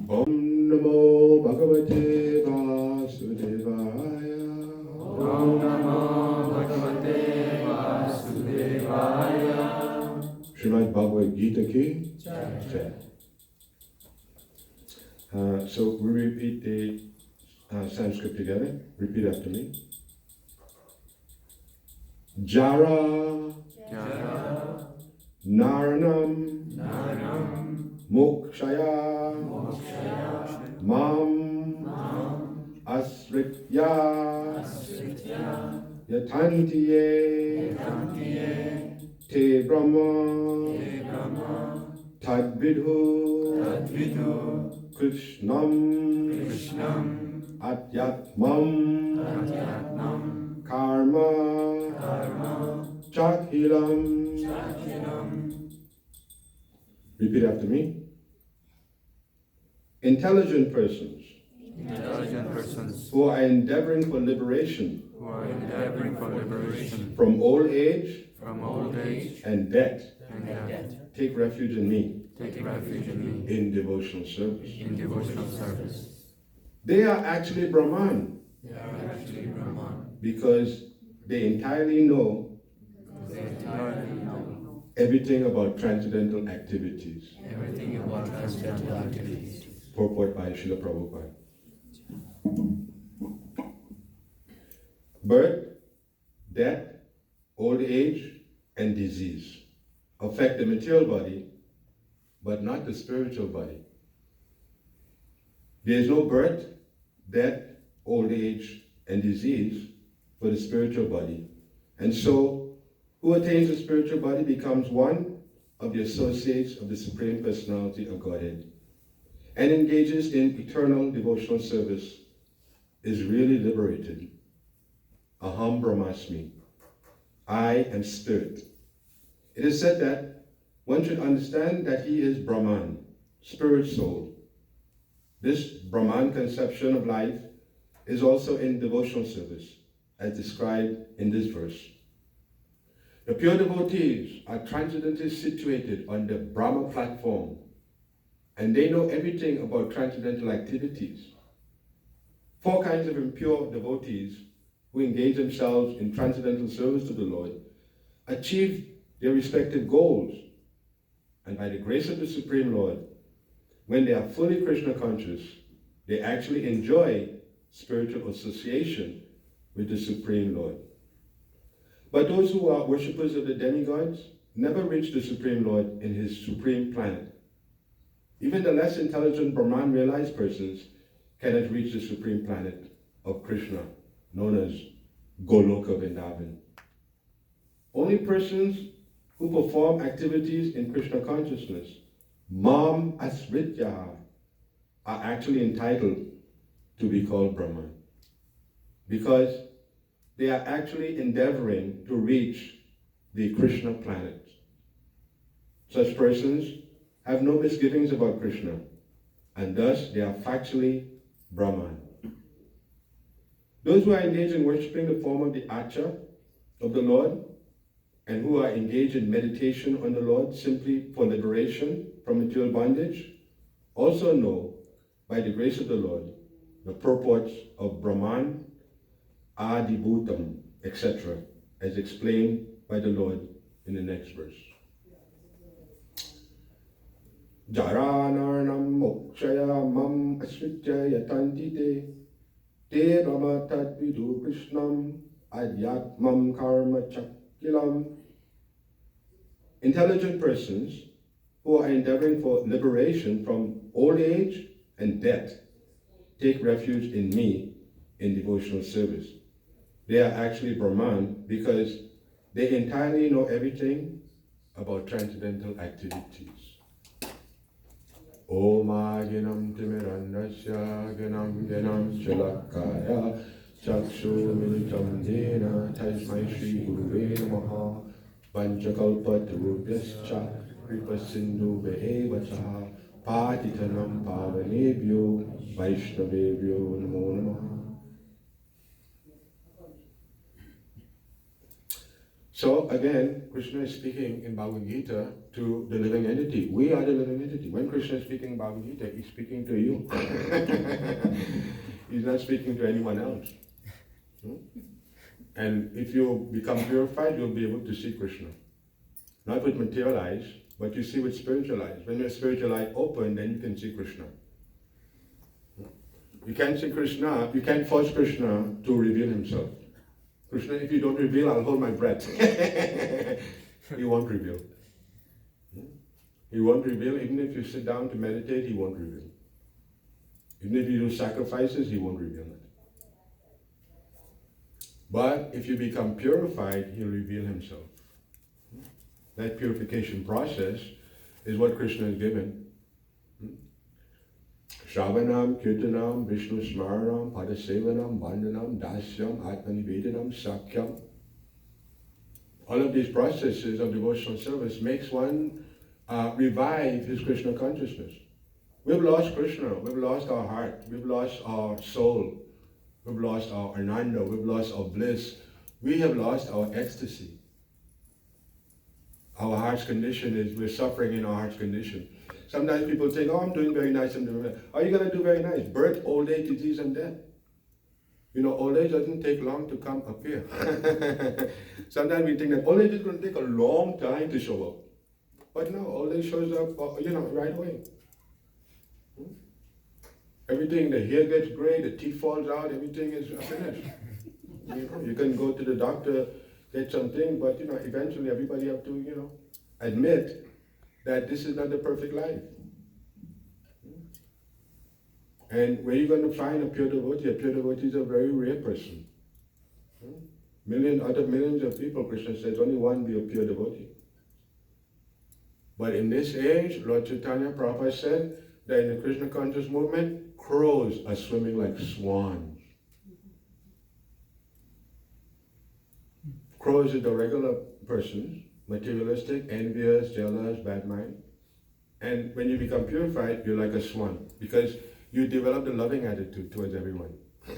Om Namo Bhagavate Vasudevaya. Om Namo Bhagavate Vasudevaya. Srimad Bhagavad Gita ki Jai. So we repeat the Sanskrit together. Repeat after me. Jara, Jara, Naranam, Naranam, Mokshaya, Mokshaya, Mam, Asritya, Asritya, Yatantiye, Yatantiye, Te Brahma, Te Brahma, Tadvidhu, Tadvidhu, Krishnam, Krishnam, Atyatmam, Adhyatmam, Karma, Karma, Chakhilam. Chakiram. Repeat after me. Intelligent persons Intelligent persons who are endeavoring for liberation who are endeavoring for liberation from old age from old age and death and death take refuge in me take refuge in me in devotional service. in devotional service. They are actually Brahman They are actually Brahman. because they entirely know They entirely know everything about transcendental activities. everything about transcendental activities. Purport by Srila Prabhupada. Birth, death, old age, and disease affect the material body, but not the spiritual body. There is no birth, death, old age, and disease for the spiritual body. And so, who attains the spiritual body becomes one of the associates of the Supreme Personality of Godhead and engages in eternal devotional service is really liberated. Aham Brahmasmi. I am spirit. It is said that one should understand that he is Brahman, spirit soul. This Brahman conception of life is also in devotional service, as described in this verse. The pure devotees are transcendently situated on the Brahma platform, and they know everything about transcendental activities. 4 kinds of impure devotees who engage themselves in transcendental service to the Lord achieve their respective goals, and by the grace of the Supreme Lord, when they are fully Krishna conscious, they actually enjoy spiritual association with the Supreme Lord. But those who are worshippers of the demigods never reach the Supreme Lord in his supreme planet. Even the less intelligent Brahman realized persons cannot reach the supreme planet of Krishna, known as Goloka Vrindavan. Only persons who perform activities in Krishna consciousness, Mam Asritya, are actually entitled to be called Brahman, because they are actually endeavoring to reach the Krishna planet. Such persons have no misgivings about Krishna, and thus they are factually Brahman. Those who are engaged in worshipping the form of the Acha of the Lord, and who are engaged in meditation on the Lord simply for liberation from material bondage, also know, by the grace of the Lord, the purports of Brahman, Adibhutam, etc., as explained by the Lord in the next verse. Jaranarnam mokshaya mam asritya yatantite te brahma tadvidu krishnam adyatmam karma chakilam. Intelligent persons who are endeavoring for liberation from old age and death take refuge in me in devotional service. They are actually Brahman because they entirely know everything about transcendental activities. Om Aginam Timirandasya Ganam Ganam Chalakaya Chakshu Militam Dena Tasmai Shri Guruve Namaha Panchakalpa Tarubhyascha Kripa Sindhu Behevacha Patitanam Pavanebhyo Vaishnavebhyo Namo Namaha. So again, Krishna is speaking in Bhagavad Gita to the living entity. We are the living entity. When Krishna is speaking in Bhagavad Gita, he's speaking to you. He's not speaking to anyone else. And if you become purified, you'll be able to see Krishna. Not with material eyes, but you see with spiritual eyes. When your spiritual eye open, then you can see Krishna. You can't see Krishna, you can't force Krishna to reveal himself. Krishna, if you don't reveal, I'll hold my breath. He won't reveal. He won't reveal. Even if you sit down to meditate, he won't reveal. Even if you do sacrifices, he won't reveal it. But if you become purified, he'll reveal himself. That purification process is what Krishna has given. Shravanam, Kirtanam, Vishnu Smaranam, Padasevanam, Vandanam, Dasyam, Atmanivedanam, Sakyam. All of these processes of devotional service makes one revive his Krishna consciousness. We've lost Krishna, we've lost our heart, we've lost our soul, we've lost our ananda, we've lost our bliss, we have lost our ecstasy. Our heart's condition is, we're suffering in our heart's condition. Sometimes people think, oh, I'm doing very nice, I'm doing very nice. Are you going to do very nice? Birth, old age, disease, and death. You know, old age doesn't take long to come appear. Sometimes we think that old age is going to take a long time to show up. But no, old age shows up, right away. Everything, the hair gets gray, the teeth falls out, everything is finished. You can go to the doctor, get something, but eventually everybody have to, admit that this is not the perfect life. And where are you going to find a pure devotee? A pure devotee is a very rare person. Out of millions of people, Krishna says, only one be a pure devotee. But in this age, Lord Chaitanya Prabhupada said that in the Krishna conscious movement, crows are swimming like swans. Crows are the regular persons, materialistic, envious, jealous, bad mind. And when you become purified, you're like a swan because you develop a loving attitude towards everyone.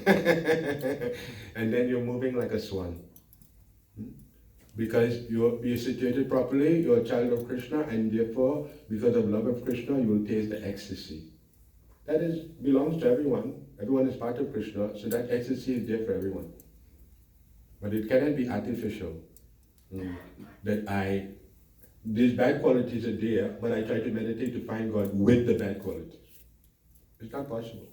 And then you're moving like a swan. Because you're situated properly, you're a child of Krishna, and therefore, because of love of Krishna, you will taste the ecstasy. That is, belongs to everyone. Everyone is part of Krishna, so that ecstasy is there for everyone. But it cannot be artificial. These bad qualities are there, but I try to meditate to find God with the bad qualities. It's not possible.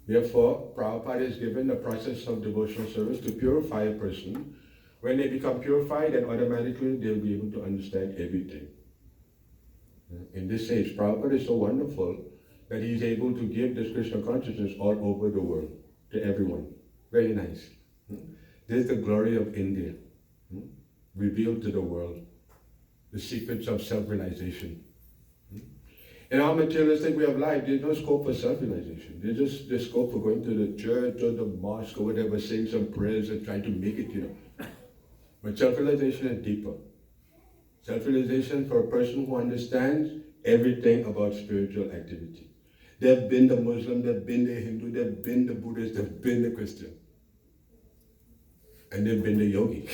Therefore, Prabhupada is given the process of devotional service to purify a person. When they become purified, then automatically they'll be able to understand everything. In this age, Prabhupada is so wonderful that he's able to give this Krishna consciousness all over the world, to everyone. Very nice. This is the glory of India, revealed to the world. The secrets of self-realization. In our materialistic way of life, there's no scope for self-realization. There's scope for going to the church or the mosque or whatever, saying some prayers and trying to make it, But self-realization is deeper. Self-realization for a person who understands everything about spiritual activity. They've been the Muslim, they've been the Hindu, they've been the Buddhist, they've been the Christian. And they've been the yogi.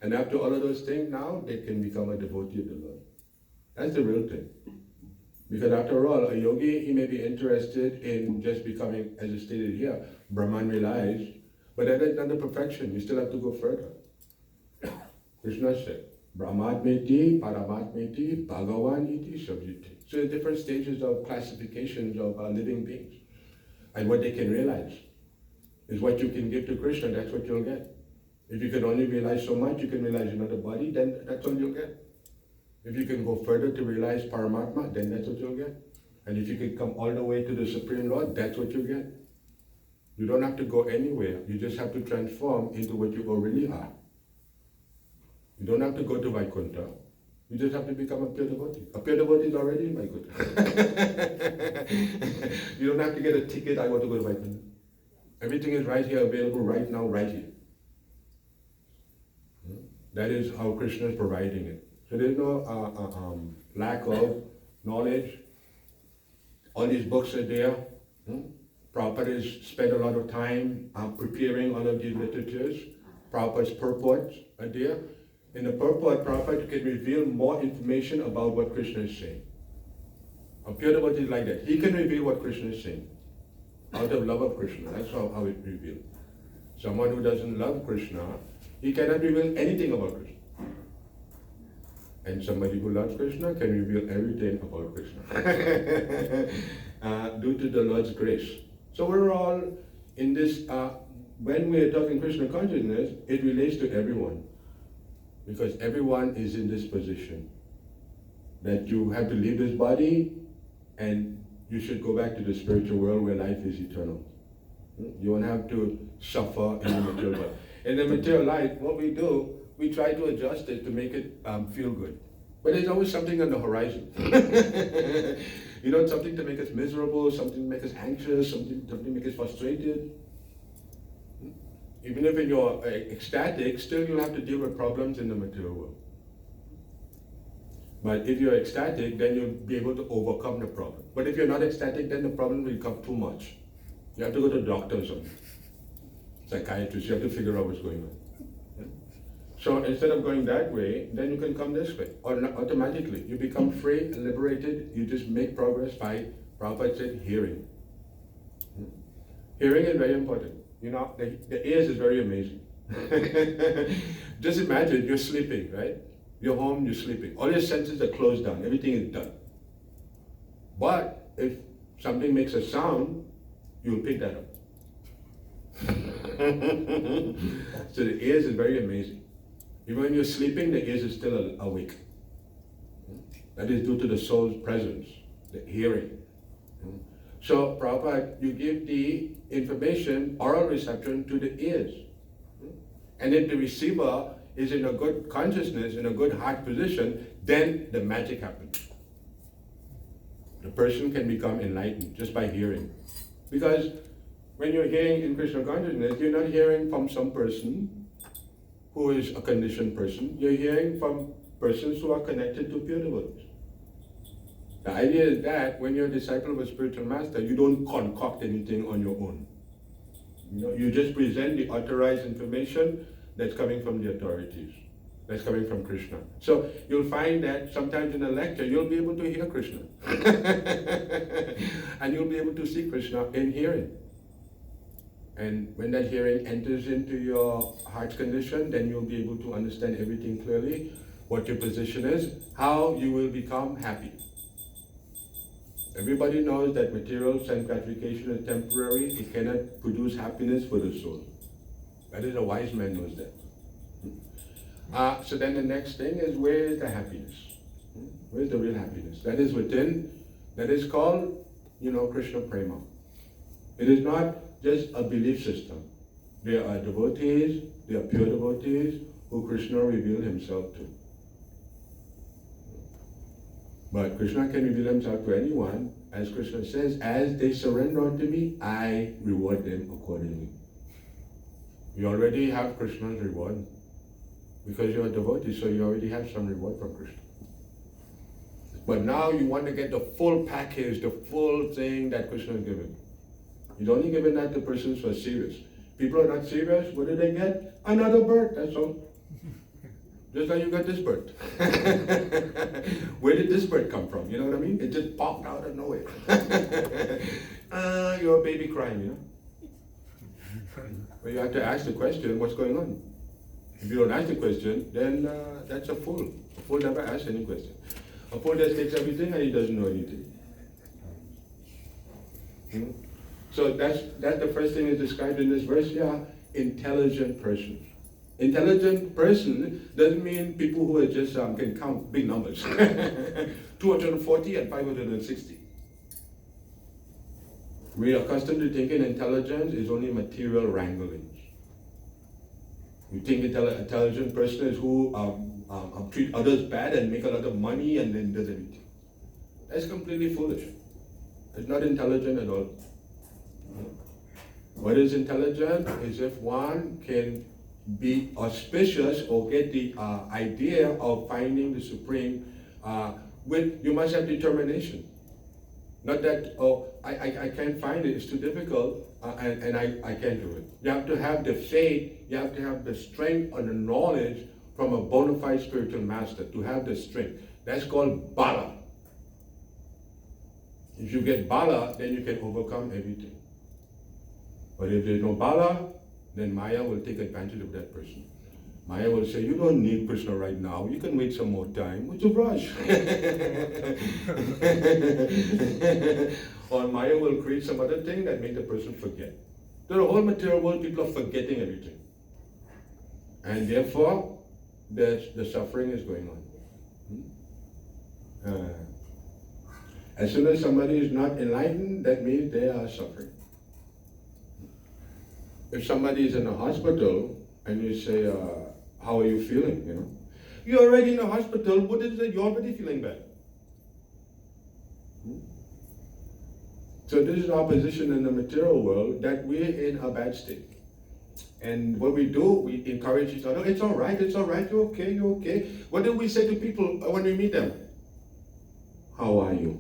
And after all of those things, now they can become a devotee of the Lord. That's the real thing. Because after all, a yogi, he may be interested in just becoming, as is stated here, Brahman realized, but that is not the perfection. You still have to go further. Krishna said, Brahmatmeti, Paramatmeti, Bhagavan iti, Sabjiti. So there are different stages of classifications of living beings. And what they can realize is what you can give to Krishna, that's what you'll get. If you can only realize so much, you can realize another body, then that's all you'll get. If you can go further to realize Paramatma, then that's what you'll get. And if you can come all the way to the Supreme Lord, that's what you'll get. You don't have to go anywhere. You just have to transform into what you already are. You don't have to go to Vaikuntha. You just have to become a pure devotee. A pure devotee is already in Vaikuntha. You don't have to get a ticket, I want to go to Vaikuntha. Everything is right here, available right now, right here. That is how Krishna is providing it. So there's no lack of knowledge. All these books are there. Prabhupada has spent a lot of time preparing all of these literatures. Prabhupada's purports are there. In the purport, Prabhupada can reveal more information about what Krishna is saying. A pure devotee is like that. He can reveal what Krishna is saying out of love of Krishna. That's how it revealed. Someone who doesn't love Krishna, he cannot reveal anything about Krishna. And somebody who loves Krishna can reveal everything about Krishna. Due to the Lord's grace. So we're all in this, when we're talking Krishna consciousness, it relates to everyone. Because everyone is in this position. That you have to leave this body and you should go back to the spiritual world where life is eternal. You won't have to suffer in the material life. In the material life, what we do, we try to adjust it to make it feel good. But there's always something on the horizon. Something to make us miserable, something to make us anxious, something to make us frustrated. Even if you're ecstatic, still you'll have to deal with problems in the material world. But if you're ecstatic, then you'll be able to overcome the problem. But if you're not ecstatic, then the problem will become too much. You have to go to doctors or psychiatrists. You have to figure out what's going on. So instead of going that way, then you can come this way. Or automatically, you become free and liberated. You just make progress by, Prabhupada said, hearing. Hearing is very important. The ears is very amazing. Just imagine you're sleeping, right? You're home, you're sleeping. All your senses are closed down. Everything is done. But if something makes a sound, you'll pick that up. So the ears is very amazing. Even when you're sleeping, the ears is still awake. That is due to the soul's presence, the hearing. So, Prabhupada, you give the information, oral reception, to the ears. And if the receiver is in a good consciousness, in a good heart position, then the magic happens. The person can become enlightened just by hearing. Because when you're hearing in Krishna consciousness, you're not hearing from some person. who is a conditioned person. You're hearing from persons who are connected to pure devotees. The idea is that when you're a disciple of a spiritual master, you don't concoct anything on your own. You just present the authorized information that's coming from the authorities, that's coming from Krishna. So you'll find that sometimes in a lecture, you'll be able to hear Krishna. And you'll be able to see Krishna in hearing. And when that hearing enters into your heart's condition, then you'll be able to understand everything clearly, what your position is, how you will become happy. Everybody knows that material sense gratification is temporary. It cannot produce happiness for the soul. That is, a wise man knows that. So then the next thing is, where is the happiness? Where is the real happiness? That is within. That is called, Krishna Prema. It is not just a belief system. There are devotees, there are pure devotees who Krishna revealed himself to. But Krishna can reveal himself to anyone, as Krishna says, as they surrender unto me, I reward them accordingly. You already have Krishna's reward because you're a devotee, so you already have some reward from Krishna. But now you want to get the full package, the full thing that Krishna is giving. He's only giving that to persons who are serious. People are not serious, what do they get? Another bird, that's all. Just like you got this bird. Where did this bird come from? You know what I mean? It just popped out of nowhere. You're a baby crying, But you have to ask the question, what's going on? If you don't ask the question, then that's a fool. A fool never asks any question. A fool just takes everything and he doesn't know anything. So that's the first thing is described in this verse. Intelligent persons. Intelligent person doesn't mean people who are just can count big numbers. 240 and 560. We are accustomed to thinking intelligence is only material wranglings. We think intelligent person is who treat others bad and make a lot of money and then does everything. That's completely foolish. It's not intelligent at all. What is intelligent is if one can be auspicious or get the idea of finding the Supreme you must have determination. Not that, I can't find it, it's too difficult, and I can't do it. You have to have the faith, you have to have the strength and the knowledge from a bona fide spiritual master to have the strength. That's called bala. If you get bala, then you can overcome everything. But if there's no bala, then Maya will take advantage of that person. Maya will say, you don't need Krishna right now. You can wait some more time. What's a rush? Or Maya will create some other thing that make the person forget. So the whole material world, people are forgetting everything. And therefore, the suffering is going on. As soon as somebody is not enlightened, that means they are suffering. If somebody is in a hospital and you say, how are you feeling? You're already in a hospital, what is it? You're already feeling bad. So this is our position in the material world, that we're in a bad state. And what we do, we encourage each other, it's all right, you're okay. What do we say to people when we meet them? How are you?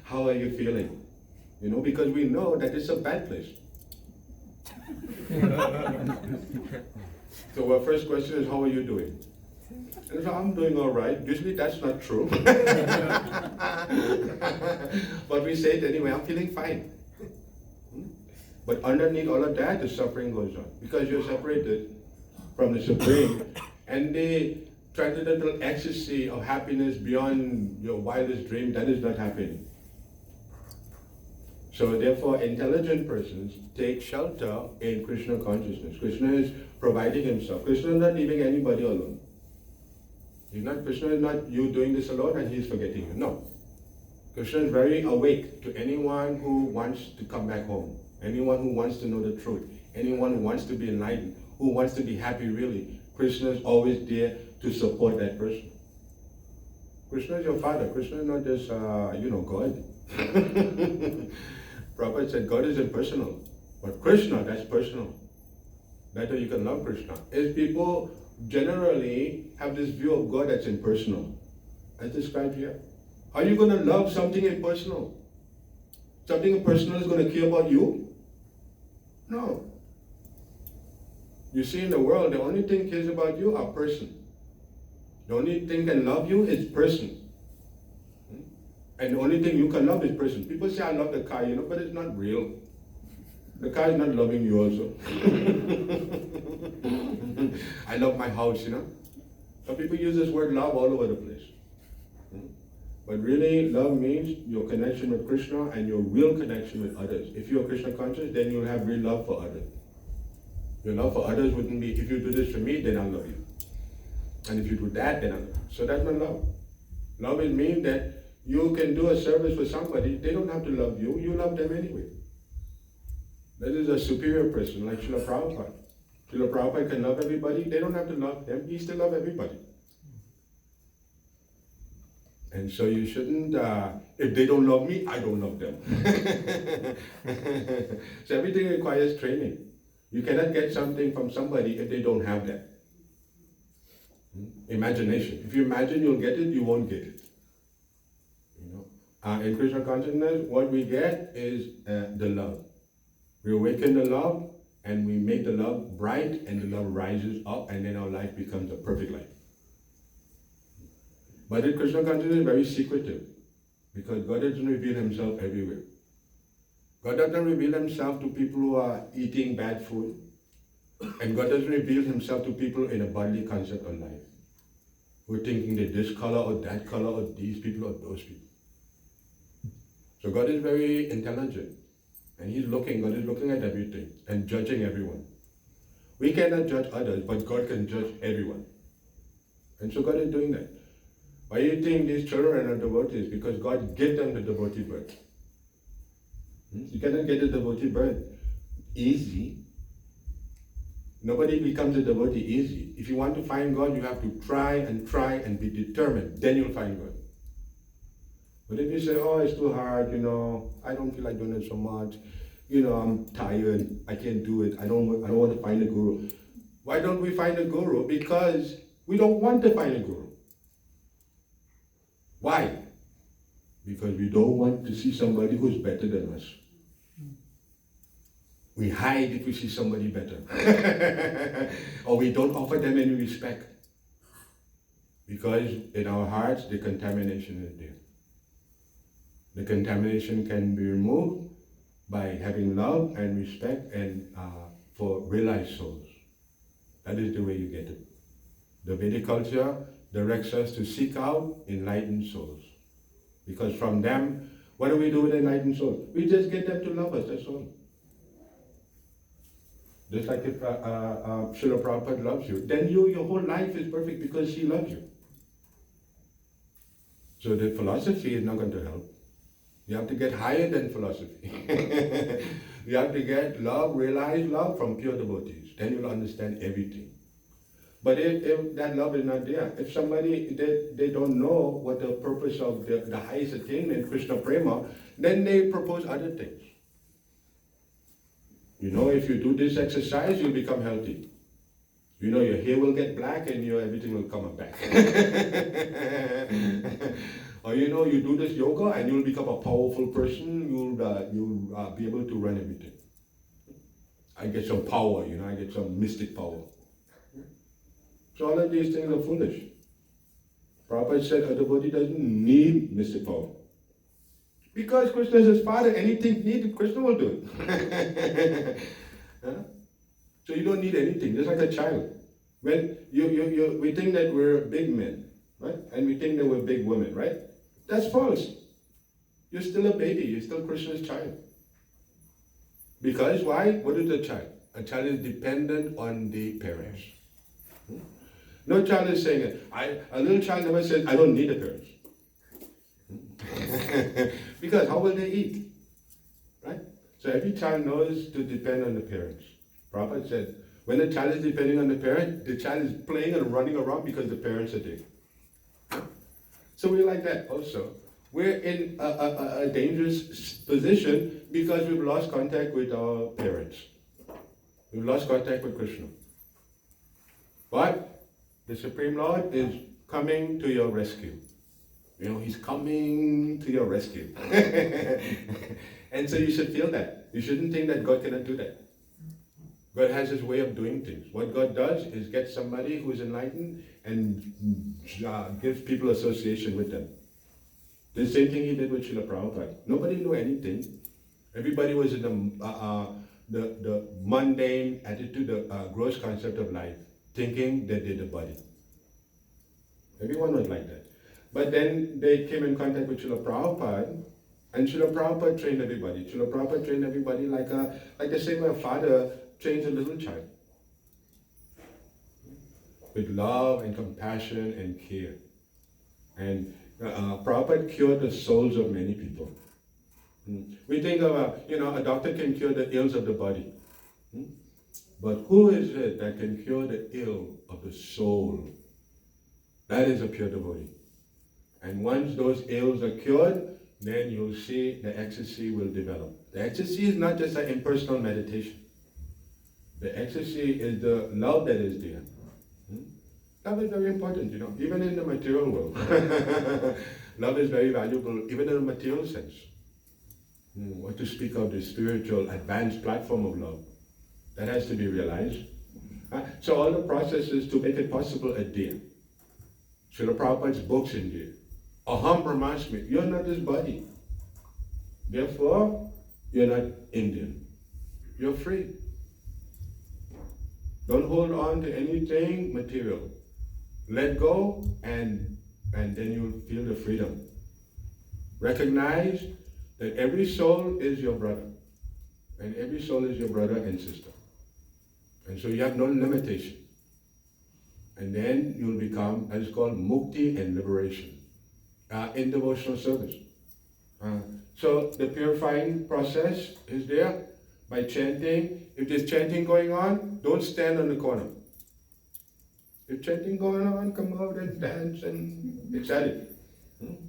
How are you feeling? Because we know that it's a bad place. So our first question is, how are you doing? And so I'm doing all right. Usually that's not true. But we say it anyway, I'm feeling fine. But underneath all of that, the suffering goes on. Because you're separated from the Supreme. And the transcendental ecstasy of happiness beyond your wildest dream, that is not happening. So therefore, intelligent persons take shelter in Krishna consciousness. Krishna is providing himself. Krishna is not leaving anybody alone. Krishna is not you doing this alone and he's forgetting you. No. Krishna is very awake to anyone who wants to come back home. Anyone who wants to know the truth. Anyone who wants to be enlightened. Who wants to be happy really. Krishna is always there to support that person. Krishna is your father. Krishna is not just, God. Prabhupada said God is impersonal. But Krishna, that's personal. better you can love Krishna, is people generally have this view of God that's impersonal, as described here. Are you going to love something impersonal? Something impersonal is going to care about you? No. You see, in the world, the only thing cares about you are person. The only thing can love you is person. And the only thing you can love is person. People say, I love the car, but it's not real. The car is not loving you also. I love my house, Some people use this word love all over the place. But really, love means your connection with Krishna and your real connection with others. If you're Krishna conscious, then you'll have real love for others. Your love for others wouldn't be, if you do this for me, then I'll love you. And if you do that, then I'll love you. So that's not love. Love is mean that you can do a service for somebody, they don't have to love you, you love them anyway. That is a superior person, like Srila Prabhupada. Srila Prabhupada can love everybody, they don't have to love him, he still loves everybody. And so you shouldn't, if they don't love me, I don't love them. So everything requires training. You cannot get something from somebody if they don't have that. Imagination. If you imagine you'll get it, you won't get it. In Krishna consciousness, what we get is the love. We awaken the love, and we make the love bright, and the love rises up, and then our life becomes a perfect life. But in Krishna consciousness is very secretive, because God doesn't reveal himself everywhere. God doesn't reveal himself to people who are eating bad food, and God doesn't reveal himself to people in a bodily concept of life, who are thinking that this color or that color or these people or those people. So God is very intelligent, and God is looking at everything and judging everyone. We cannot judge others, but God can judge everyone. And so God is doing that. Why do you think these children are devotees? Because God gave them the devotee birth. You cannot get a devotee birth easy. Nobody becomes a devotee easy. If you want to find God, you have to try and be determined. Then you'll find God. But if you say, oh, it's too hard, I don't feel like doing it so much, I'm tired, I can't do it, I don't want to find a guru. Why don't we find a guru? Because we don't want to find a guru. Why? Because we don't want to see somebody who's better than us. We hide if we see somebody better. Or we don't offer them any respect. Because in our hearts, the contamination is there. The contamination can be removed by having love and respect and for realized souls. That is the way you get it. The Vedic culture directs us to seek out enlightened souls. Because from them, what do we do with enlightened souls? We just get them to love us, that's all. Just like if Srila Prabhupada loves you, then your whole life is perfect because he loves you. So the philosophy is not going to help. You have to get higher than philosophy. You have to get love, realized love from pure devotees. Then you'll understand everything. But if that love is not there, if somebody, they don't know what the purpose of the highest attainment, Krishna Prema, then they propose other things. If you do this exercise, you'll become healthy. Your hair will get black and everything will come back. Or you do this yoga and you'll become a powerful person. You'll be able to run everything. I get some power. I get some mystic power. So all of these things are foolish. Prabhupada said a devotee doesn't need mystic power. Because Krishna is his father, anything needed, Krishna will do it. So you don't need anything, just like a child. When we think that we're big men, right? And we think that we're big women, right? That's false. You're still a baby, you're still Krishna's child. Because why? What is a child? A child is dependent on the parents. No child is saying it. A little child never says, I don't need a parents. Because how will they eat? Right? So every child knows to depend on the parents. Prabhupada said, when the child is depending on the parent, the child is playing and running around because the parents are there. So we're like that also. We're in a dangerous position because we've lost contact with our parents. You've lost contact with Krishna. But the Supreme Lord is coming to your rescue. You know, He's coming to your rescue. And so you should feel that. You shouldn't think that God cannot do that. God has His way of doing things. What God does is get somebody who is enlightened and gives people association with them. The same thing He did with Srila Prabhupada. Nobody knew anything. Everybody was in the mundane attitude, the gross concept of life, thinking that they're the body. Everyone was like that. But then they came in contact with Srila Prabhupada, and Srila Prabhupada trained everybody. Srila Prabhupada trained everybody like the same way a father trains a little child. With love and compassion and care. And Prabhupada cured the souls of many people. We think of a doctor can cure the ills of the body. But who is it that can cure the ill of the soul? That is a pure devotee. And once those ills are cured, then you'll see the ecstasy will develop. The ecstasy is not just an impersonal meditation. The ecstasy is the love that is there. Love is very important, even in the material world. Love is very valuable, even in the material sense. What to speak of the spiritual advanced platform of love. That has to be realized. So all the processes to make it possible are there. Srila Prabhupada's books in there. Aham Brahmasmi, you're not this body. Therefore, you're not Indian. You're free. Don't hold on to anything material. Let go and then you'll feel the freedom. Recognize that every soul is your brother. And every soul is your brother and sister. And so you have no limitation. And then you'll become, as it's called, mukti and liberation in devotional service. So the purifying process is there by chanting. If there's chanting going on, don't stand on the corner. If chanting going on, come out and dance and ecstatic.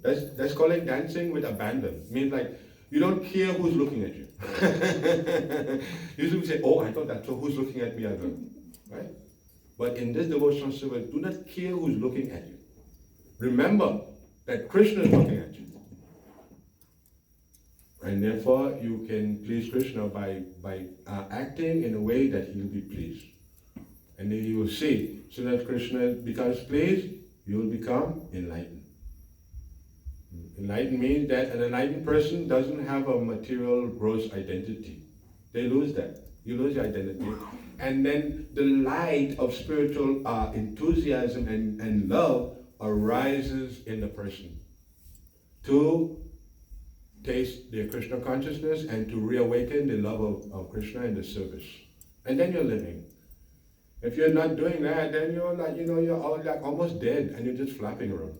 That's called like dancing with abandon. It means like you don't care who's looking at you. Usually we say, oh, I thought that, so who's looking at me? I don't. Right? But in this devotional service, do not care who's looking at you. Remember that Krishna is looking at you. And therefore, you can please Krishna by acting in a way that he will be pleased. And then you will see, so that Krishna becomes pleased, you will become enlightened. Enlightened means that an enlightened person doesn't have a material gross identity. They lose that. You lose your identity. And then the light of spiritual enthusiasm and love arises in the person to taste their Krishna consciousness and to reawaken the love of Krishna in the service. And then you're living. If you're not doing that, then you're like, you're all like almost dead and you're just flapping around.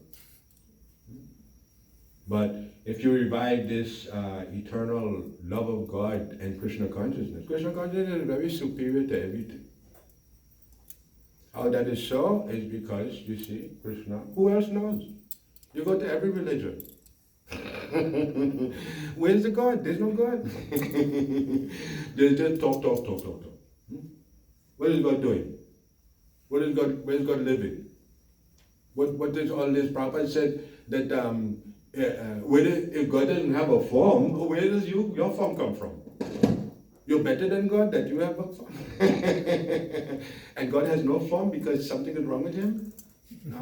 But if you revive this eternal love of God and Krishna consciousness is very superior to everything. How that is so is because, you see, Krishna, who else knows? You go to every religion. Where's the God? There's no God. They just talk. What is God doing? Where's God living? What is all this? Prabhupada said that if God doesn't have a form, where does your form come from? You're better than God that you have a form. And God has no form because something is wrong with him? No.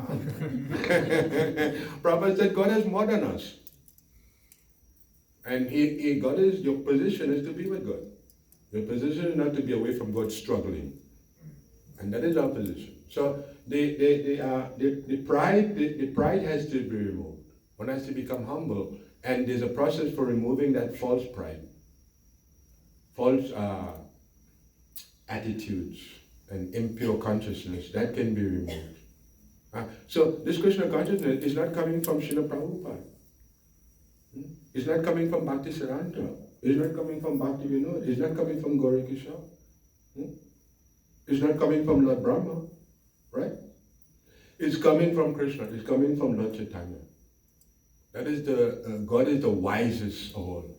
Prabhupada said God has more than us. And your position is to be with God. Your position is not to be away from God struggling. And that is our position. So the pride has to be removed. One has to become humble. And there's a process for removing that false pride. False attitudes and impure consciousness, that can be removed. So this Krishna consciousness is not coming from Srila Prabhupada. It's not coming from Bhakti Siddhanta. It's not coming from Bhakti Vinod. It's not coming from Gauri Kishore. It's not coming from Lord Brahma. Right? It's coming from Krishna. It's coming from Lord Chaitanya. That is God is the wisest of all.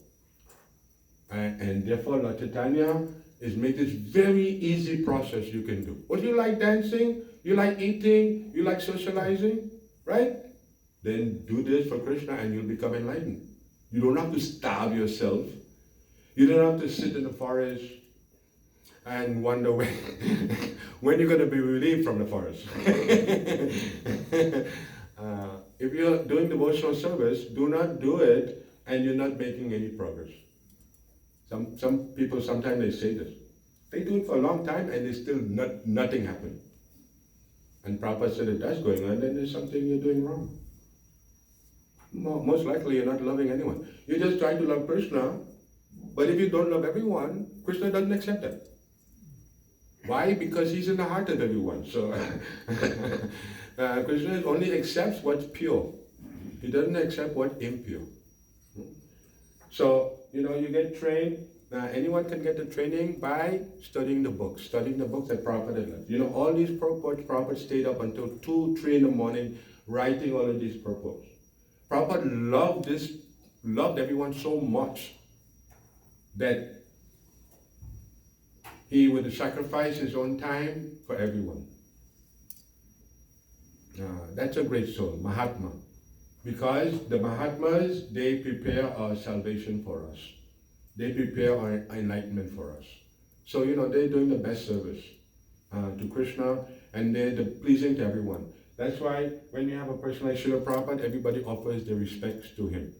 And therefore Lord Chaitanya is make this very easy process you can do. Would you like dancing? You like eating? You like socializing? Right? Then do this for Krishna and you'll become enlightened. You don't have to starve yourself. You don't have to sit in the forest and wonder when you're going to be relieved from the forest. If you're doing devotional service, do not do it and you're not making any progress. Some people sometimes they say this. They do it for a long time and they still nothing happen. And Prabhupada said if that's going on, then there's something you're doing wrong. Most likely you're not loving anyone. You're just trying to love Krishna, but if you don't love everyone, Krishna doesn't accept that. Why? Because he's in the heart of everyone. So Krishna only accepts what's pure. He doesn't accept what's impure. So, you get trained. Anyone can get the training by studying the books that Prabhupada left. All these purports, Prabhupada stayed up until 2, 3 in the morning writing all of these purports. Prabhupada loved everyone so much that he would sacrifice his own time for everyone. That's a great soul, Mahatma. Because the Mahatmas, they prepare our salvation for us. They prepare our enlightenment for us. So, they're doing the best service to Krishna, and they're pleasing to everyone. That's why when you have a person like Srila Prabhupada, everybody offers their respects to him.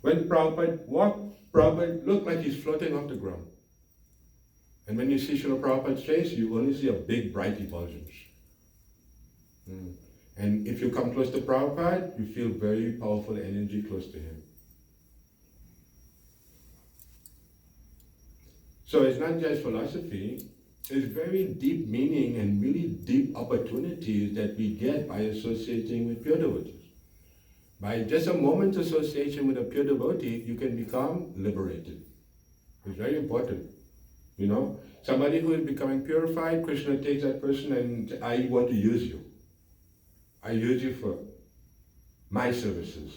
When Prabhupada walked, Prabhupada looked like he's floating off the ground. And when you see Srila Prabhupada's face, you only see a big bright effulgence. And if you come close to Prabhupada, you feel very powerful energy close to him. So it's not just philosophy, it's very deep meaning and really deep opportunities that we get by associating with pure devotees. By just a moment's association with a pure devotee, you can become liberated. It's very important. Somebody who is becoming purified, Krishna takes that person and I want to use you. I use you for my services.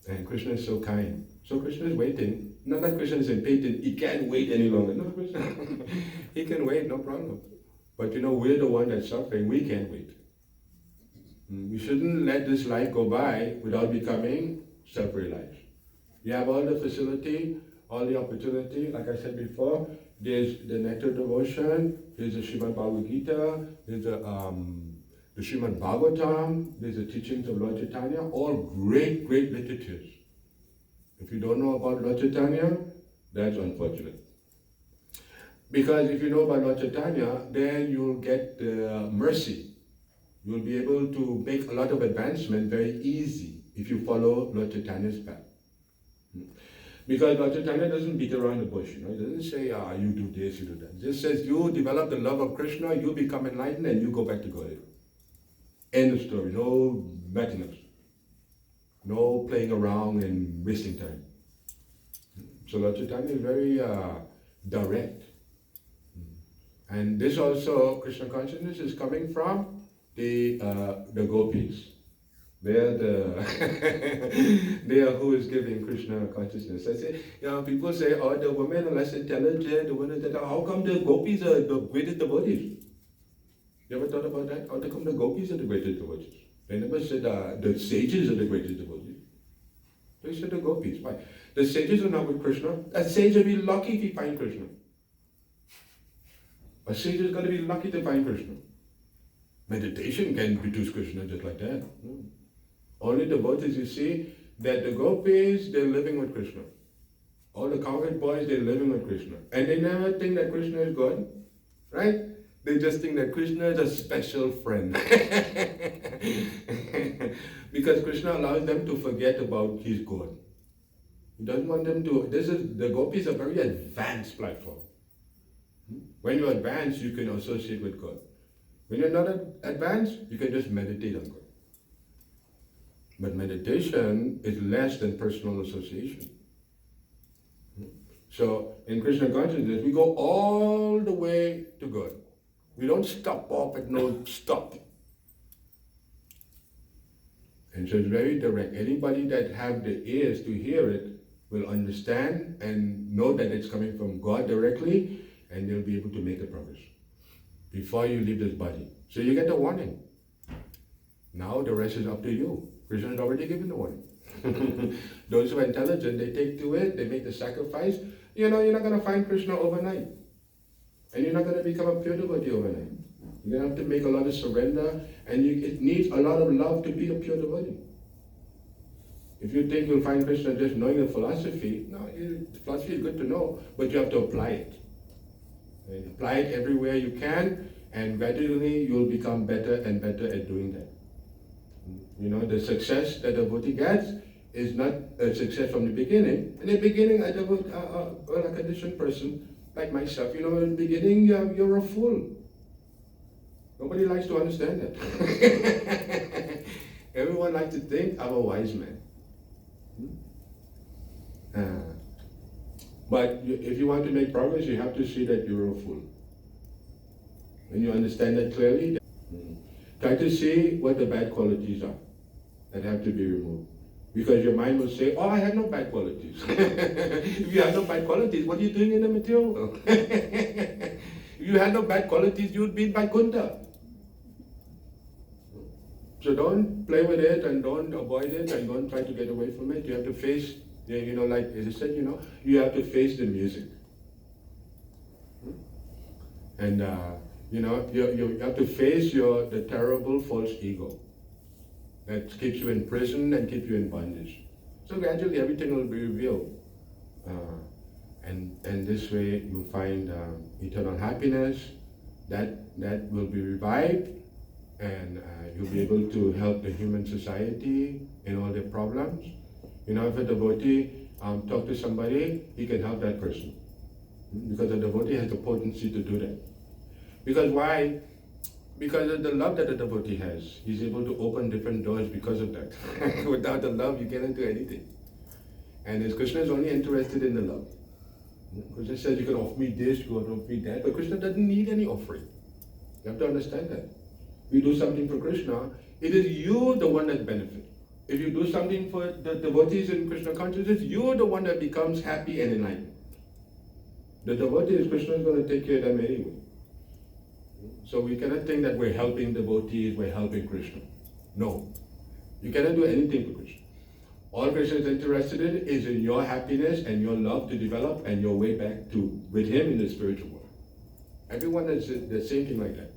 And Krishna is so kind. So Krishna is waiting. Not that Krishna is impatient, he can't wait any longer. No, Krishna, he can wait, no problem. But we're the one that's suffering, we can't wait. We shouldn't let this life go by without becoming self-realized. You have all the facility, all the opportunity, like I said before, there's the Nectar Devotion, there's the Srimad Bhagavad Gita, there's the Srimad Bhagavatam, there's the teachings of Lord Chaitanya, all great, great literatures. If you don't know about Lord Chaitanya, that's unfortunate. Because if you know about Lord Chaitanya, then you'll get mercy. You'll be able to make a lot of advancement very easy if you follow Lord Chaitanya's path. Because Lord Chaitanya doesn't beat around the bush, He doesn't say, you do this, you do that. He just says, you develop the love of Krishna, you become enlightened, and you go back to Godhead. End of story. No nothing else. No playing around and wasting time. So Lord Chaitanya is very direct. And this also, Krishna consciousness is coming from the gopis. They are who is giving Krishna consciousness. I say, people say, oh, the women are less intelligent, the women that how come the gopis are the greatest devotees? You ever thought about that? How come the gopis are the greatest devotees? They never said the sages are the greatest devotees. They said the gopis. Why? The sages are not with Krishna. A sage will be lucky if he finds Krishna. A sage is going to be lucky to find Krishna. Meditation can produce Krishna just like that. Only devotees, you see, that the gopis, they're living with Krishna. All the cowherd boys, they're living with Krishna. And they never think that Krishna is God, right? They just think that Krishna is a special friend. Because Krishna allows them to forget about his God. He doesn't want them to, the gopis are a very advanced platform. When you're advanced, you can associate with God. When you're not advanced, you can just meditate on God. But meditation is less than personal association. So in Krishna consciousness, we go all the way to God. We don't stop off at no stop. And so it's very direct. Anybody that have the ears to hear it will understand and know that it's coming from God directly, and they'll be able to make the progress before you leave this body. So you get the warning. Now the rest is up to you. Krishna has already given the warning. Those who are intelligent, they take to it, they make the sacrifice. You're not going to find Krishna overnight. And you're not going to become a pure devotee overnight. You're going to have to make a lot of surrender, and it needs a lot of love to be a pure devotee. If you think you'll find Krishna just knowing the philosophy, no, the philosophy is good to know, but you have to apply it. And apply it everywhere you can, and gradually you'll become better and better at doing that. The success that a devotee gets is not a success from the beginning. In the beginning, a conditioned person like myself, in the beginning, you're a fool. Nobody likes to understand that. Everyone likes to think I'm a wise man. But if you want to make progress, you have to see that you're a fool. When you understand that clearly, try to see what the bad qualities are that have to be removed. Because your mind will say, oh, I have no bad qualities. If you have no bad qualities, what are you doing in the material world? If you had no bad qualities, you would be in Vaikuntha. So don't play with it, and don't avoid it, and don't try to get away from it. You have to face, like as I said, you have to face the music. And you have to face the terrible false ego that keeps you in prison and keeps you in bondage. So gradually everything will be revealed. And this way you'll find eternal happiness that will be revived, and you'll be able to help the human society in all their problems. If a devotee talk to somebody, he can help that person. Because the devotee has the potency to do that. Because why? Because of the love that the devotee has. He's able to open different doors because of that. Without the love, you cannot do anything. And as Krishna is only interested in the love. Krishna says, you can offer me this, you can offer me that, but Krishna doesn't need any offering. You have to understand that. If you do something for Krishna, it is you the one that benefits. If you do something for the devotees in Krishna consciousness, you're the one that becomes happy and enlightened. The devotees, Krishna is going to take care of them anyway. So we cannot think that we're helping devotees, we're helping Krishna. No. You cannot do anything for Krishna. All Krishna is interested in is in your happiness and your love to develop and your way back with him in the spiritual world. Everyone is the same thing like that.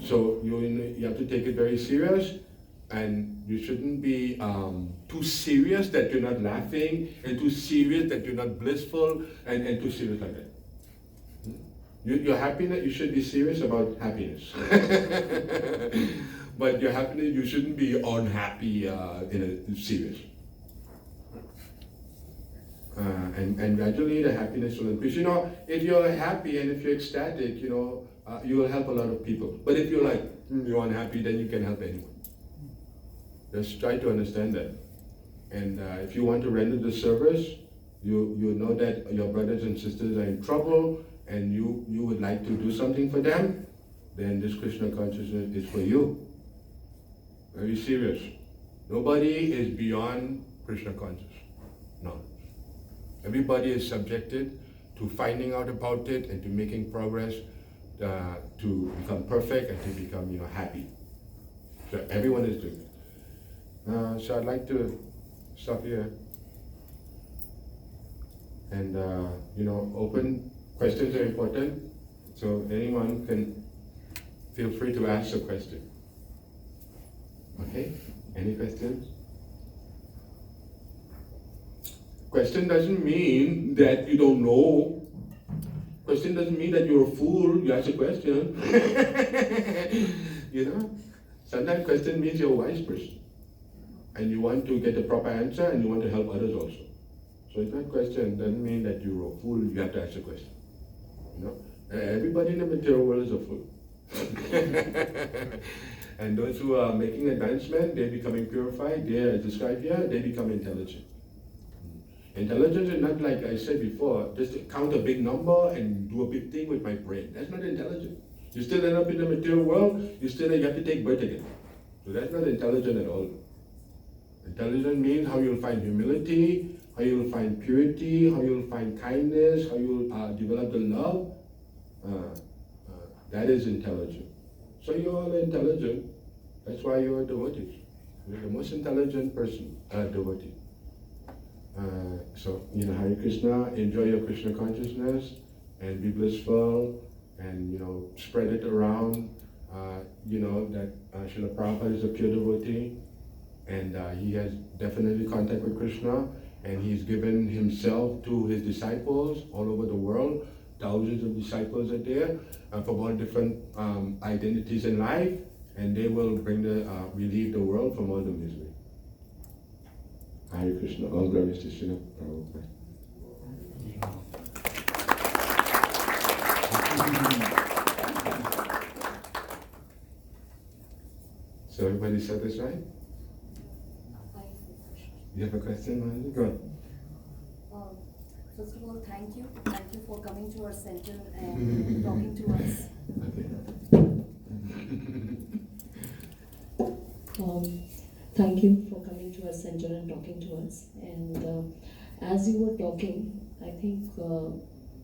So you have to take it very serious, and you shouldn't be too serious that you're not laughing, and too serious that you're not blissful, and too serious like that. Your happiness, you should be serious about happiness. But your happiness, you shouldn't be unhappy serious. And gradually the happiness will increase. If you're happy and if you're ecstatic, you will help a lot of people. But if you're like, you're unhappy, then you can help anyone. Just try to understand that. And if you want to render the service, you know that your brothers and sisters are in trouble, and you would like to do something for them, then this Krishna consciousness is for you. Very serious. Nobody is beyond Krishna consciousness. No. Everybody is subjected to finding out about it and to making progress to become perfect and to become happy. So everyone is doing it. So I'd like to stop here. And open questions are important. So anyone can feel free to ask a question. Okay? Any questions? Question doesn't mean that you don't know. Question doesn't mean that you're a fool. You ask a question. Sometimes question means you're a wise person. And you want to get the proper answer and you want to help others also. So it's not question doesn't mean that you're a fool. You have to ask a question. Everybody in the material world is a fool. And those who are making advancement, they're becoming purified, they are described here, they become intelligent. Intelligence is not like I said before, just count a big number and do a big thing with my brain. That's not intelligent. You still end up in the material world, you have to take birth again. So that's not intelligent at all. Intelligent means how you'll find humility, how you'll find purity, how you'll find kindness, how you'll develop the love. That is intelligent. So you're all intelligent. That's why you're devotees. You're the most intelligent person, devotee. So, Hare Krishna, enjoy your Krishna consciousness and be blissful and, spread it around. That Srila Prabhupada is a pure devotee and he has definitely contact with Krishna and he's given himself to his disciples all over the world. Thousands of disciples are there from all different identities in life, and they will relieve the world from all the misery. Hare Krishna. All glories to Srila Prabhupada. So everybody satisfied? You have a question, Maharaji? Go on. First of all, thank you. Thank you for coming to our center and talking to us. Thank you for coming to our center and talking to us. And as you were talking, I think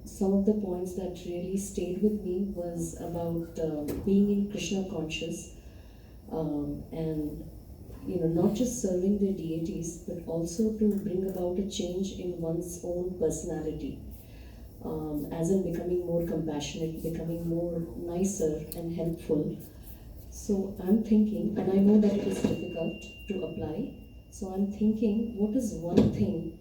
some of the points that really stayed with me was about being in Krishna conscious and not just serving the deities, but also to bring about a change in one's own personality, as in becoming more compassionate, becoming more nicer and helpful. So I'm thinking, and I know that it is difficult to apply, so I'm thinking, what is one thing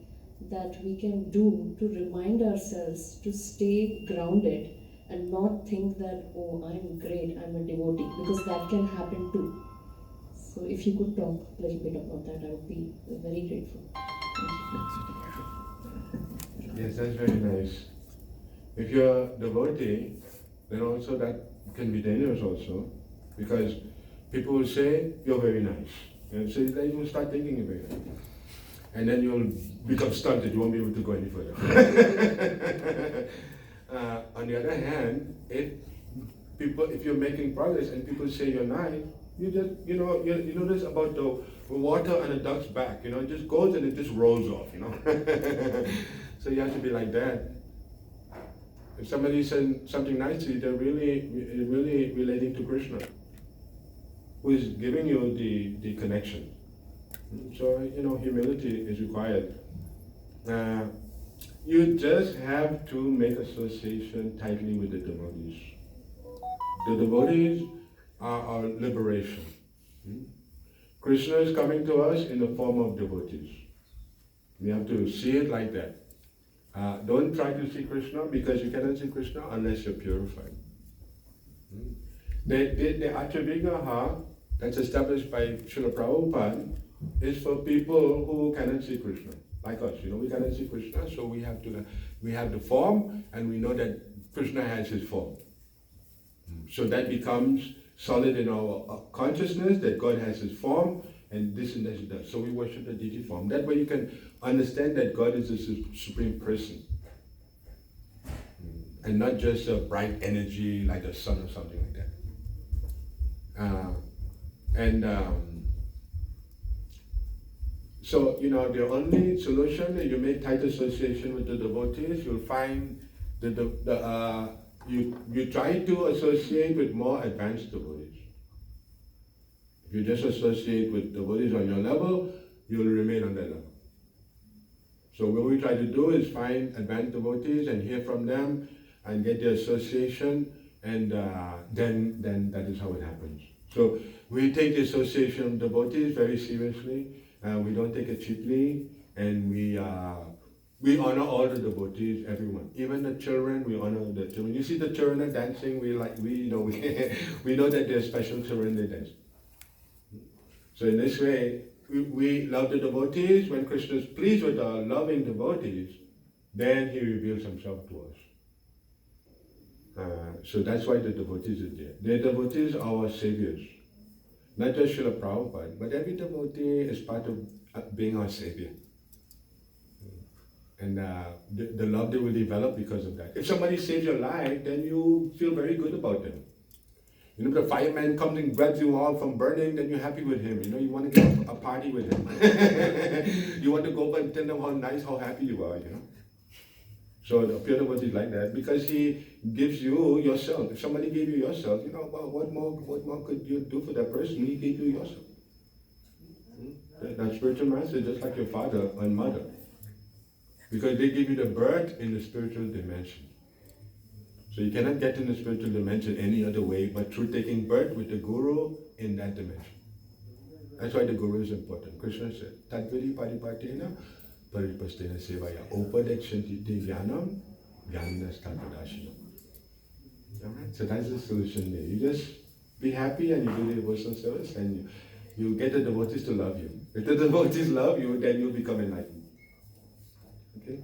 that we can do to remind ourselves to stay grounded and not think that, oh, I'm great, I'm a devotee, because that can happen too. So if you could talk a little bit about that, I would be very grateful. Thank you. Yes, that's very nice. If you're a devotee, then also that can be dangerous also, because people will say, you're very nice. And so then you will start thinking you're very nice. And then you'll become stunted, you won't be able to go any further. On the other hand, if you're making progress and people say you're nice, you just, you notice about the water on a duck's back, it just goes and it just rolls off, So you have to be like that. If somebody says something nice to you, they're really relating to Krishna, who is giving you the connection. So, humility is required. You just have to make association tightly with the devotees. The devotees are our liberation. Krishna is coming to us in the form of devotees. We have to see it like that. Don't try to see Krishna, because you cannot see Krishna unless you're purified. The Atraviggraha that's established by Srila Prabhupada is for people who cannot see Krishna, like us. We cannot see Krishna, so we have the form, and we know that Krishna has his form. So that becomes solid in our consciousness that God has his form, and this and that and that. So we worship the deity form. That way you can understand that God is a supreme person, and not just a bright energy like a sun or something like that. So the only solution is you make tight association with the devotees. You'll find you try to associate with more advanced devotees. If you just associate with devotees on your level, you'll remain on that level. So what we try to do is find advanced devotees and hear from them and get the association, and then that is how it happens. So we take the association of devotees very seriously. We don't take it cheaply, and we honor all the devotees, everyone, even the children. We honor the children. You see the children are dancing. We know that they're special children. They dance. So in this way, we love the devotees. When Krishna is pleased with our loving devotees, then he reveals himself to us. So that's why the devotees are there. The devotees are our saviors. Not just Srila Prabhupada, but every devotee is part of being our savior. And the love they will develop because of that. If somebody saves your life, then you feel very good about them. You know, the fireman comes and grabs you all from burning, then you're happy with him. You know, you want to get a party with him. You want to go up and tell them how nice, how happy you are, you know. So the pure devotee is like that because he gives you yourself. If somebody gave you yourself, you know, well, what more could you do for that person? He gave you yourself. That spiritual master is just like your father and mother. Because they give you the birth in the spiritual dimension. So you cannot get in the spiritual dimension any other way but through taking birth with the guru in that dimension. That's why the guru is important. Krishna said, Tadvidi paripatena paripastena sevaya upadekshantiti jnanam jnanas tapadashinam. Alright, so that's the solution there. You just be happy and you do the devotional service and you get the devotees to love you. If the devotees love you, then you'll become enlightened. Okay?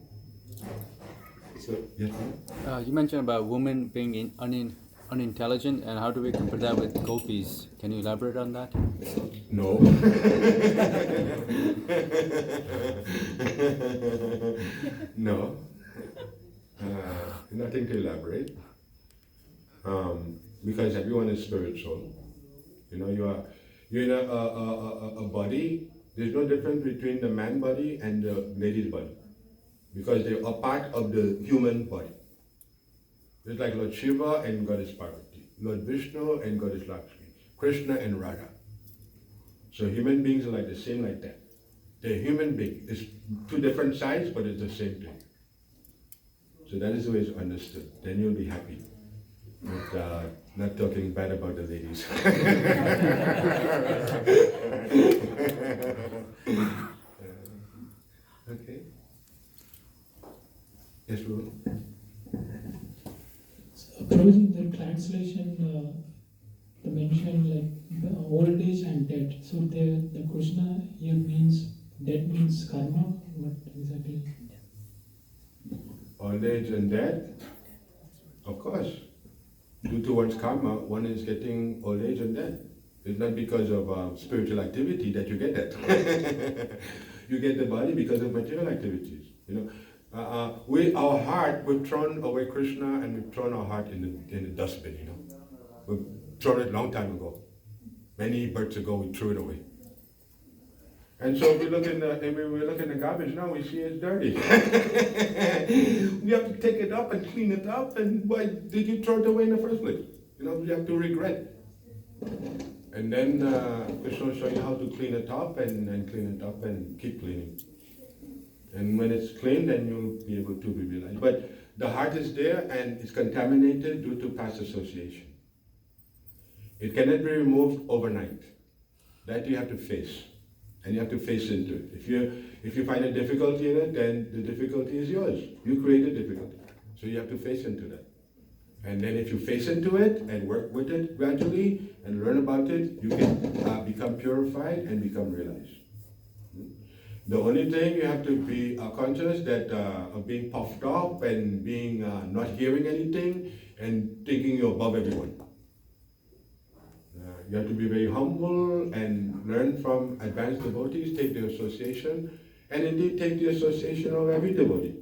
So, yes, ma'am? You mentioned about women being unintelligent, and how do we compare that with gopis? Can you elaborate on that? No. No. Nothing to elaborate. Because everyone is spiritual. You know, you're in a body. There's no difference between the man body and the lady's body. Because they are part of the human body. It's like Lord Shiva and Goddess Parvati, Lord Vishnu and Goddess Lakshmi, Krishna and Radha. So human beings are like the same like that. They're human beings. It's two different sides, but it's the same thing. So that is the way it's understood. Then you'll be happy. But not talking bad about the ladies. Okay. Yes, Ruben. So, Prabhuji, the translation, the mention like the old age and death. So the Krishna here means death means karma. What exactly? Old age and death, of course. Due to one's karma, one is getting old age and death. It's not because of spiritual activity that you get that. You get the body because of material activities. You know. Our heart, we've thrown away Krishna and we've thrown our heart in the dustbin, you know. We've thrown it a long time ago. Many births ago, we threw it away. And so if we look in the garbage now, we see it's dirty. We have to take it up and clean it up, and why did you throw it away in the first place? You know, you have to regret. And then Krishna will show you how to clean it up and clean it up and keep cleaning. And when it's clean, then you'll be able to be realized. But the heart is there and it's contaminated due to past association. It cannot be removed overnight. That you have to face. And you have to face into it. If you find a difficulty in it, then the difficulty is yours. You created difficulty. So you have to face into that. And then if you face into it and work with it gradually and learn about it, you can become purified and become realized. The only thing you have to be conscious that of being puffed up and being not hearing anything and thinking you're above everyone. You have to be very humble and learn from advanced devotees, take the association, and indeed take the association of every devotee.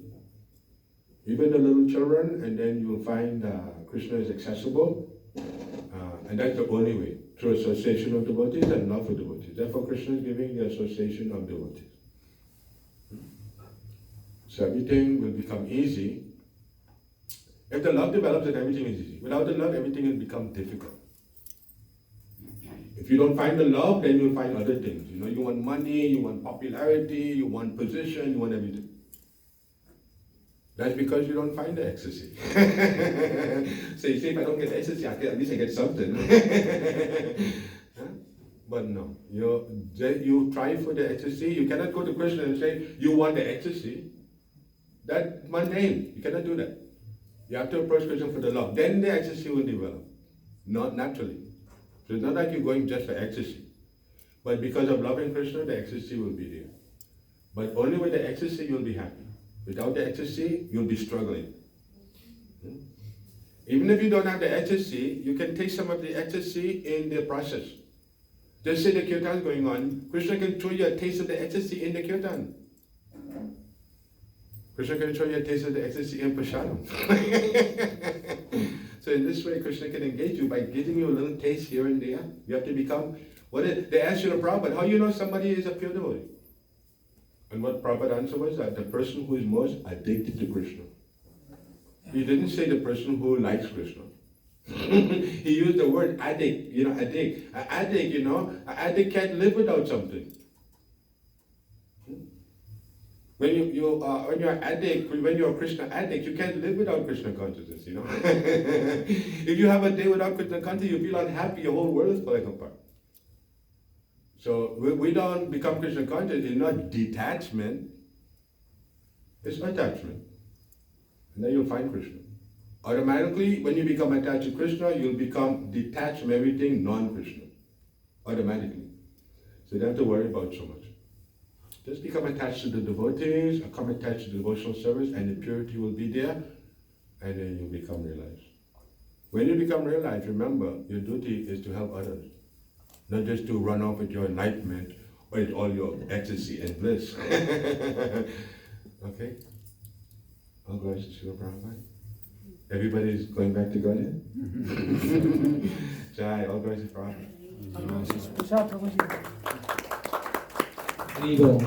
Even the little children, and then you'll find Krishna is accessible, and that's the only way, through association of devotees and love for devotees. Therefore Krishna is giving the association of devotees. So everything will become easy. If the love develops, then everything is easy. Without the love, everything will become difficult. If you don't find the love, then you'll find other things. You know, you want money, you want popularity, you want position, you want everything. That's because you don't find the ecstasy. So you say, if I don't get ecstasy, at least I get something. Huh? But no, you try for the ecstasy. You cannot go to Krishna and say, you want the ecstasy. That's mundane. You cannot do that. You have to approach Krishna for the love. Then the ecstasy will develop. Not naturally. So it's not like you're going just for ecstasy. But because of loving Krishna, the ecstasy will be there. But only with the ecstasy you'll be happy. Without the ecstasy, you'll be struggling. Even if you don't have the ecstasy, you can taste some of the ecstasy in the process. Just say the kirtan is going on, Krishna can show you a taste of the ecstasy in the kirtan. Krishna can show you a taste of the ecstasy in prasadam. So in this way, Krishna can engage you by giving you a little taste here and there. You have to become, they asked you the Prabhupada, how you know somebody is a pure devotee? And what Prabhupada answer was that the person who is most addicted to Krishna. He didn't say the person who likes Krishna. He used the word addict, addict. An addict can't live without something. When you're addict, when you're a Krishna addict, you can't live without Krishna consciousness, If you have a day without Krishna consciousness, you feel unhappy, your whole world is falling apart. So we don't become Krishna conscious. It's not detachment, it's attachment. And then you'll find Krishna. Automatically, when you become attached to Krishna, you'll become detached from everything non-Krishna. Automatically. So you don't have to worry about so much. Just become attached to the devotees, become attached to the devotional service, and the purity will be there, and then you'll become realized. When you become realized, remember, your duty is to help others. Not just to run off with your enlightenment or with all your ecstasy and bliss. Okay? All glories to Srila Prabhupada. Everybody's going back to Bergen? Jai, all glories to Prabhupada. There you go.